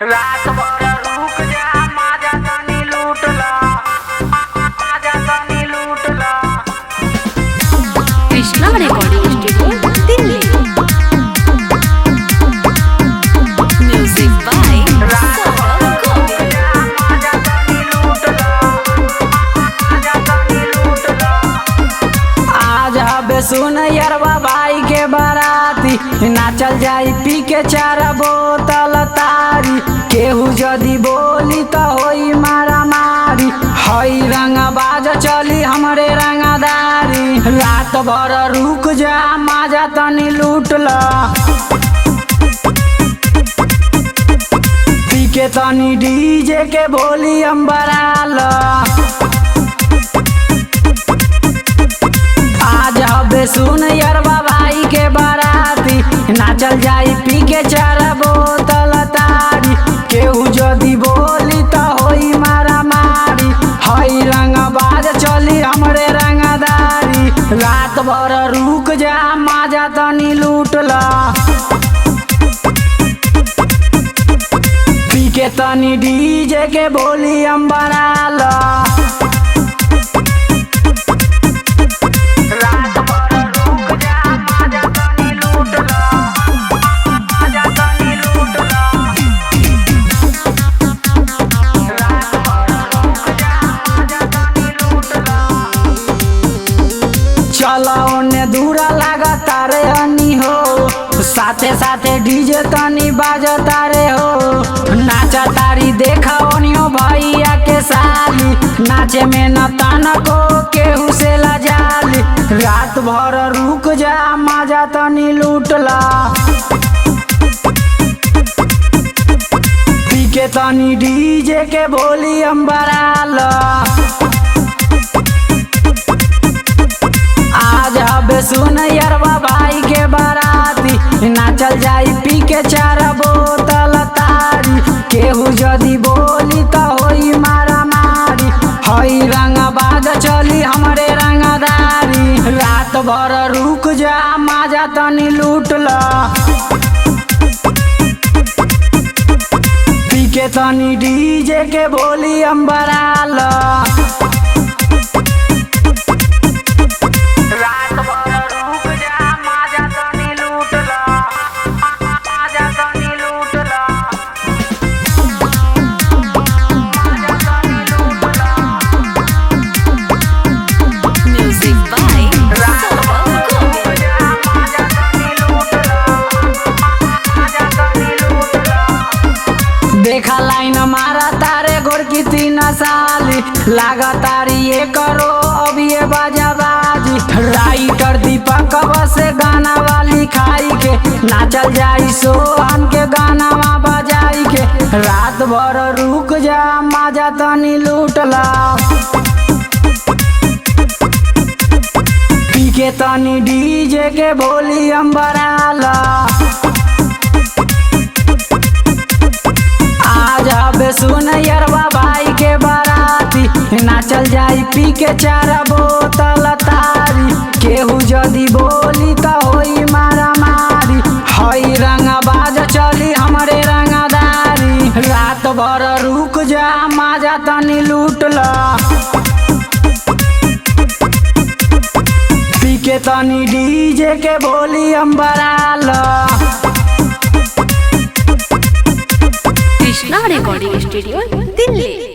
रात भर रुक जा माजा तनी लूट ला, माजा तनी लूट ला। Krishna recording studio Delhi. Music by रात भर रुक जा माजा तनी लूट ला, माजा तनी लूट ला। आज हबे सुन यरवा भाई के बाराती, नाचल जाई पी के चार बोतल तारी। केहू जदी बोली त होई मारा मारी, हई रंगबाज चली हमरे रंगदारी। रात भर रुक जा माजा तनी लूट ला, पी के तनी डीजे के बोली अंबराल। आज हबे सुन यरवा भाई के बाराती, नाचल जाई पी के चार बोतल तारी। केहू जदी बोली त होई मारा मारी, हई रंगबाज चली हमरे रंगदारी। रात भर रुक जा माजा तनी लूट ला, पी के तनी डीजे के बोली अंबराल। रात भर रुक जा माजा तनी लूट ला, माजा तनी लूट ला। रात भर रुक जा माजा तनी लूट ला। चला ओने दूरा लागा तारे हनी हो, साथे साथे डीजे तनी बाजा तारे हो। नाचा तारी देखा ओनियो भैया के साली, नाचे में न ताना को केहू से लजाली। रात भर रुक जा माजा तनी लूट ला, पी के तनी डीजे के बोली अंबराल। आज हबे सुन यरवा भाई के बाराती, नाचल जाई पी के चार बोतल तारी। केहू जदी बोली त होई मारा मारी, हई रंगबाज चली हमरे रंगदारी। रात भर रुक जा माजा तनी लूट ला, पी के तनी डीजे के बोली अंबराल। रात भर रुक जा माजा तनी लूट ला, माजा तनी लूट ला। माजा तनी लूट ला। म्यूजिक बाय रात भर रुक जा माजा तनी लूट ला, माजा तनी लूट ला। देखा लाइन मारा तारे गोरकी 3 साली, लागा तारी ये करो अब ये बाजा बाजी। राइटर दीपक से गाना वाली खाई के, नाचल जाई सोहन के गाना बजाई के। रात भर रुक जा माजा तनी लूट ला, पी के तनी डीजे के बोली अंबराल। आज हबे सुन यरवा भाई के बाराती, नाचल जाई पी के चार बोतल तारी। केहू जदी बोली त होई मारा मारी, हई रंगबाज चली हमरे रंगदारी। रात भर रुक जा माजा तनी लूट ला, पी के तनी डीजे के बोली अंबराल। Krishna recording studio Delhi.